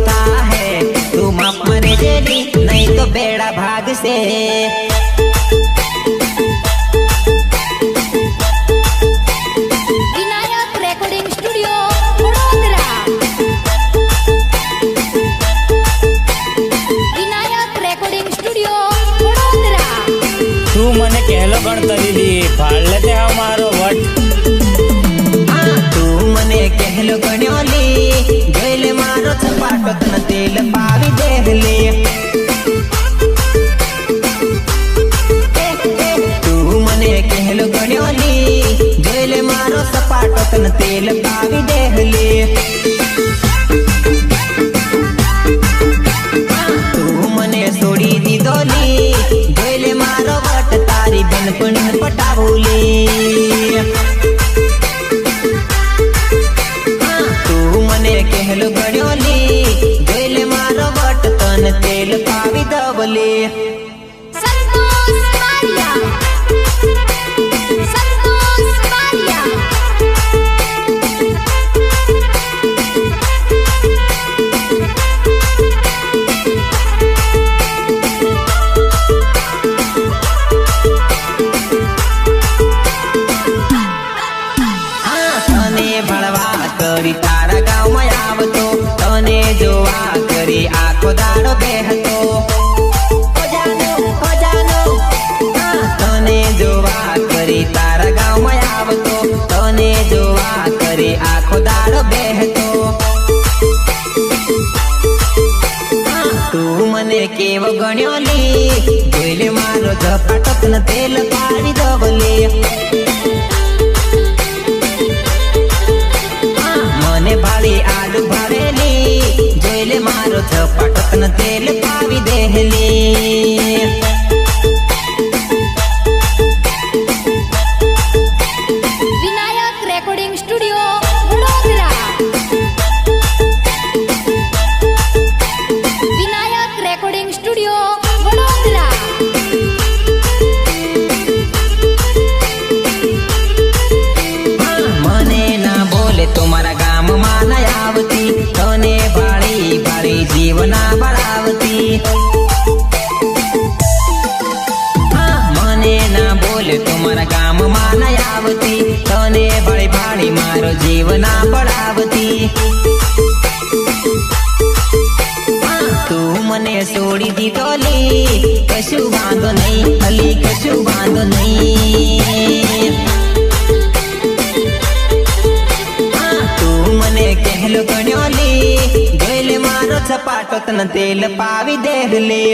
था है तू माफ मरे जेली नहीं तो बेड़ा भाग से। Vinayak recording studio Vadodara. Vinayak recording studio Vadodara. तू मने कहलो गणतरीली फाळले ते मारो वट। तू मने कहलो गण्योली जोइले मारो छपाटत न तेल पावी देहली। तू मने कहलो गण्योली जोइले मारो छपाटत न तेल पावी देहली। तू मने सोडी दीदोली जोइले मारो वट तारी बनपणी पटावली। कहलो गण्योली जोइले मारो वट तन तेल पावी दवली। संतोष मारिया। संतोष मारिया। तने भड़वा करी तारा गाँव में आवतो तने जोवा करी आखो दाड़ो बेहतो। तने जोवा करी तारा गाँव में आवतो तने जोवा करी आखो दाड़ो बेहतो। तू मने केव गण्योली जोइले मारो झपाटत न तेल पाड़ी दवली। मने भाली आलू भरेली जोइले मारो झपाटत न तेल पावी देहली। Vinayak recording studio Vadodara. Vinayak recording studio Vadodara. मने ना बोले तुम्हारा गाम मान आवती तने भाड़ी भाड़ी जीवना बढ़ावती। मने ना बोले तुम्हारा गाम मान आवती तने भाड़ी भाड़ी मारो जीवना बढ़ावती। तू मने सोड़ी दी तोली कशु बांधो नहीं अली कशु बांधो नहीं। मने कहलो गण्योली जोइले मारो छपाटत न तेल पावी देहली।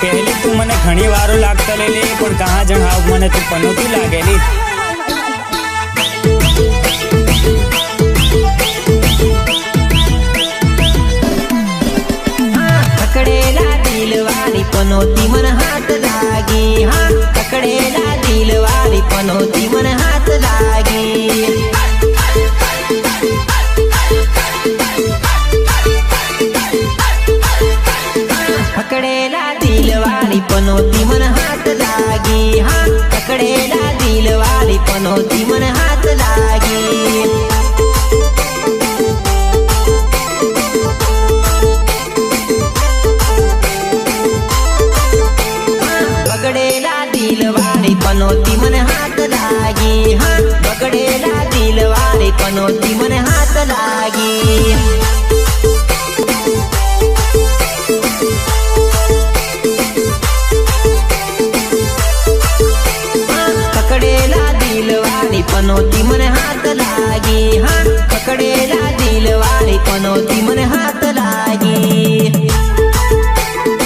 पहले तू मने घणी वारो लागता लेले पण कहाँ जणाव मने तू पनोती लागेली। पकड़ेला दिल वाली पनोती मन हाथ लागी। हाँ पकड़ेला दिल वाली पनोती मन हाथ लागी। पकड़ेला दिल वाली पनोती मन हाथ लागी। हाँ पकड़ेला दिल वाली पनोती मन हाथ लागी। बगड़ेला दिल वाली पनोती मन हाथ लागी। हाँ बगड़ेला दिल वाली पनोती मन हाथ लागी। पकड़ेला दिल वाली पनोती मन हाथ लागी। हाँ पकड़ेला दिल वाली पनोती मन हाथ लागी।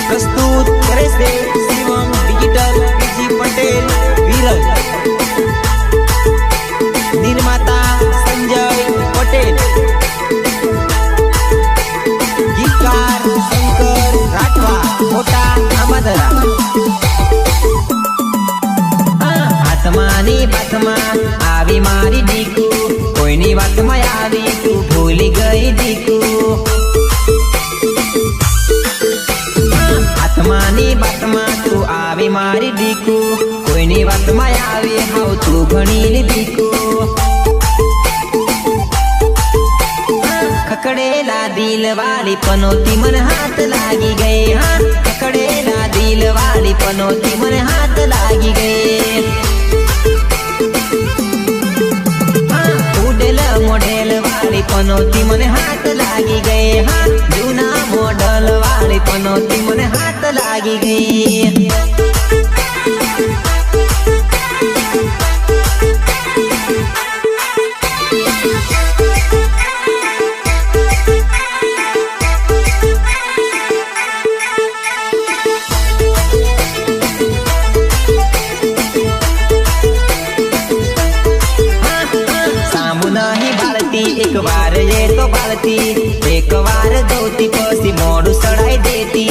प्रस्तुत करे से शिवम डिजिटल पीजी पटेल विरल। निर्माता संजय पटेल। गीतकार शंकर राठवा मोटा आमाधरा। आत्मानी बातमा आवी मारी दीकू कोईनी बातमा आवी तू भूली गई दीकू। आत्मानी बातमा तू आवी मारी दीकू कोईनी बात દિલ વાળી પનોતી મને હાથ લાગી ગઈ હા પકડેલા દિલ વાળી પનોતી મને હાથ લાગી ગઈ ઉડેલ મોડેલ વાળી પનોતી મને હાથ લાગી ગઈ હા જૂના મોડલ વાળી પનોતી મને હાથ લાગી ગઈ एक बार ये तो बालती एक बार धोती पसी मोड़ू सड़ाई देती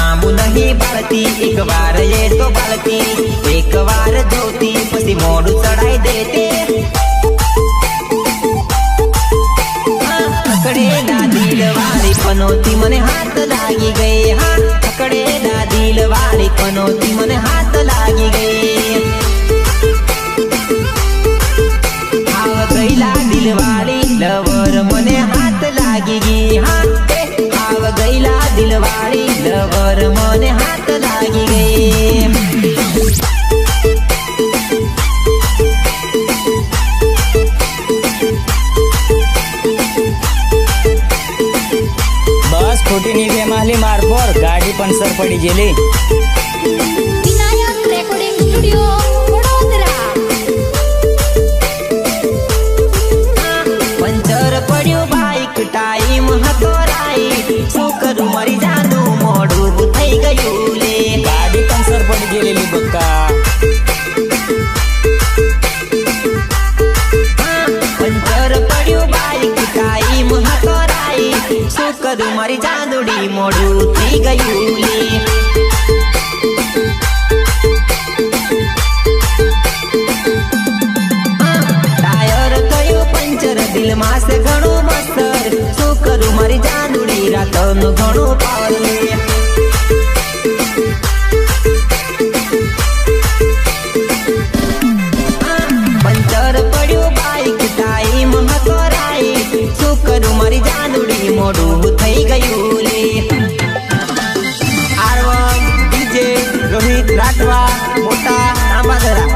आमू नहीं बालती एक बार ये तो बालती एक बार धोती पसी मोड़ू सड़ाई देते पकड़ेला दिल वाली पनोती मने हाथ लागी गई हाँ पकड़ेला दिल वाली पनोती मने हाथ लागी गई गईला दिलवाली लवर मने हाथ लागी गई हाँ आव गईला दिलवाली लवर मने हाथ लागी गई બસ ખોટી નીકળે માલી મારફોર ગાડી પંચર પડી ગયેલી Vinayak recording studio Vadodara puncture पड्यो बाइक टाइम हतो राइट શું કરું મારી જાનું મોડું થઈ ગયું લે ગાડી પંચર પડી ગયેલી બક્કા पंचर पड्यो बाइक टाइम हतो राइट શું કરું મારી જાનુડી મોડું થઈ ગયું લે दिल में से घणो मस्तर शू करूं मारी जानुड़ी रातों घणो पावर ले पंचर पड्यो बाइक टाइम हतो राइट शू करूं मारी जानुड़ी मोडू थई गयुं ले आरवन डीजे रोहित राठवा मोटा आंबाधरा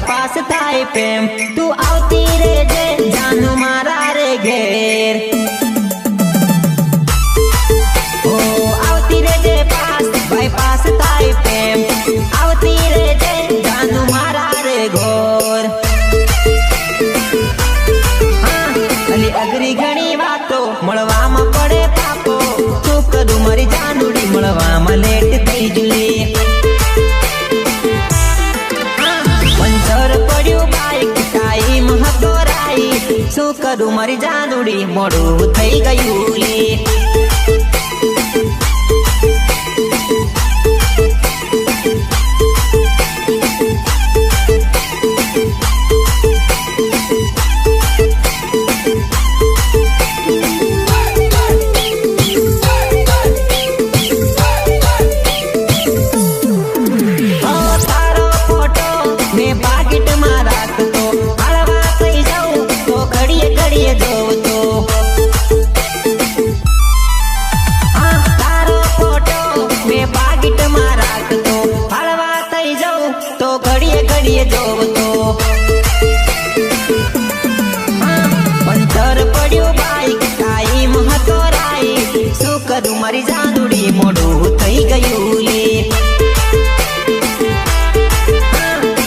पास थाई प्रेम तू आवती रे जे जानू मारा रे घेर ओ आवती रे जे पास बाईपास थाई प्रेम आवती रे जे जानू मारा रे घोर हाँ अली अगरी घणी वातो मळवामा पड़े पापो तू कदू मारी जानूडी मळवामा लेट थई जुली શું કરું મારી જાનુડી મોડું થઈ ગયું લે તારો ફોટો મેં પાકીટમાં રાખતો तारो फोटो में पाकिट में राखतो हलवा थई जाऊं तो घड़िए घड़िए जोवतो पंचर पड्यो बाइक टाइम हतो राइट शू करूं मारी जानुड़ी मोडू थई गयुं ले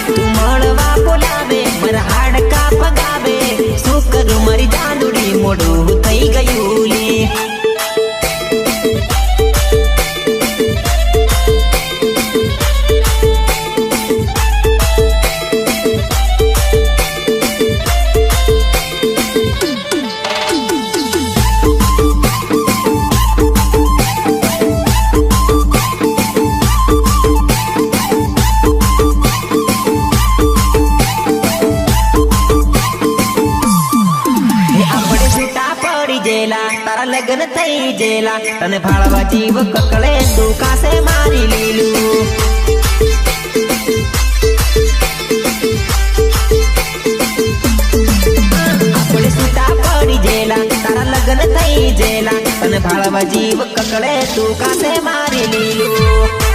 तू मळवा बोलावे मरा हाडका पगावे शू करूं मारी जानुड़ी मोडू थई गयुं ले લગ્ન થઈ જેલા તને ભાળવા જીવ કકળે તું કાસે મારી લીલું આપણે સુતા પડી જેલા તારા લગ્ન થઈ જેલા તને ભાળવા જીવ કકળે તું કાસે મારી લીલું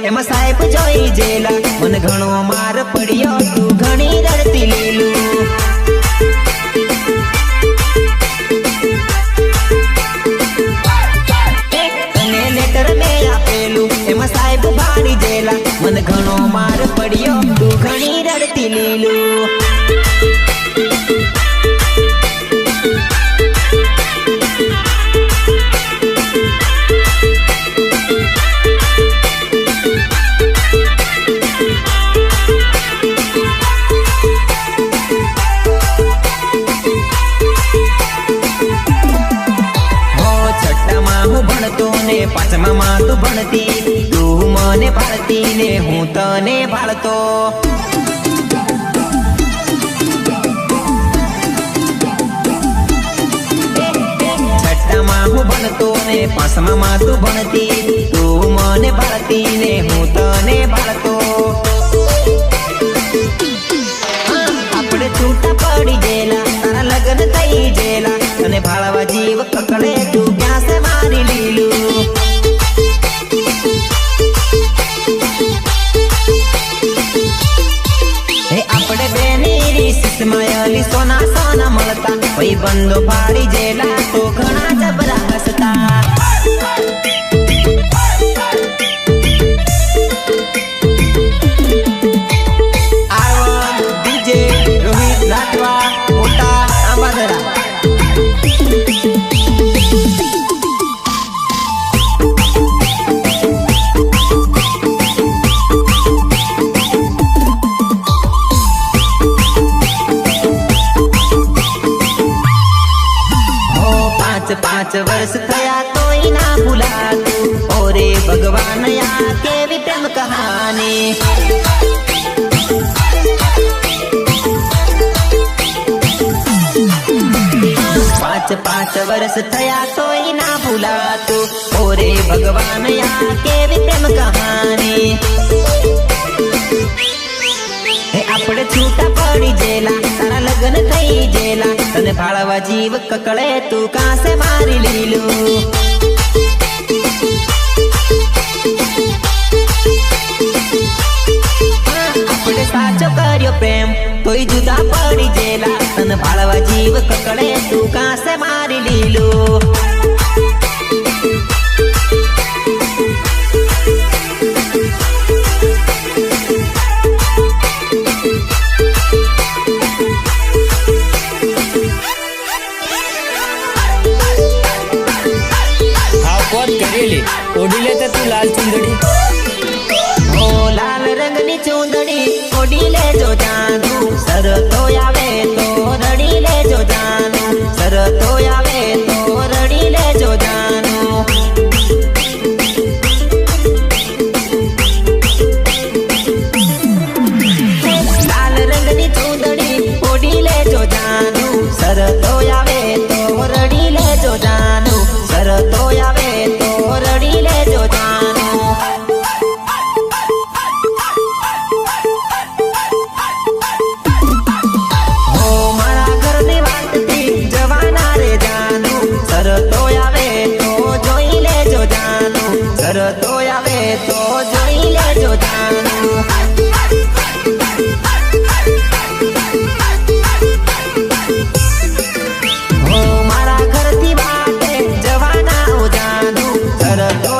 એમાં સાહેબ જોઈ જેલા મને ઘણો માર પડ્યો તું ઘણી રડતી લીલું તને લેટર મેં આપેલું એમાં સાહેબ ભાડી જેલા મને ઘણો માર પડ્યો તું ઘણી રડતી લીલું પાંચમામાં તું ભણતી તું મને ભાળતી ને હું તને ભાળતો છઠ્ઠામાં હું ભણતો ને પાંચમામાં તું ભણતી તું મને ભાળતી ને હું તને ભાળતો આપણે છૂટા પડી ગયેલા તારા લગ્ન થઈ ગયેલા અને ભાળવા જીવ કકડે તું ક્યાં છે મારી લીલું સોના સોના મળતા ભાઈ બંધો પાડી જેલા તો ઘણા જબરા હસતા આરવન ડીજે રોહિત રાઠવા મોટા આંબાદરા પાંચ વર્ષ થયા તોય ના ભૂલાતું ઓરે ભગવાન આ કેવી પ્રેમ કહાની પાંચ વર્ષ થયા તોય ના ભૂલાતું ઓરે ભગવાન આ કેવી પ્રેમ કહાની આપણે છૂટા પડી જેલા તારા લગ્ન થઈ જેલા તને ભાળવા જીવ કકળે તું કાસે મારી લીલું આપણે સાચો કર્યો પ્રેમ તોય જુદા પડી જેલા તને ભાળવા જીવ કકળે તું કાસે મારી લીલું ઓઢી લે તું લાલ ચુંદડી ઓ લાલ રંગની ચુંદડી ઓઢી લેજો જાનુ સરતો આવે તો રડી લેજો જાનુ સરતો આવે તો રડી લેજો જાનુ લાલ રંગની ચુંદડી ઓઢી લેજો જાનુ સરતો આવે તો રડી લેજો જાનુ સરતો આવે તો રડી લેજો જાનુ હો મારા ઘરની વાતથી જવાના રે જાનુ સરતો આવે તો જોઈ લેજો જાનુ સરતો આવે તો જોઈ લેજો જાનુ હો મારા ઘરથી વાતે જવાના જાનુ સરતો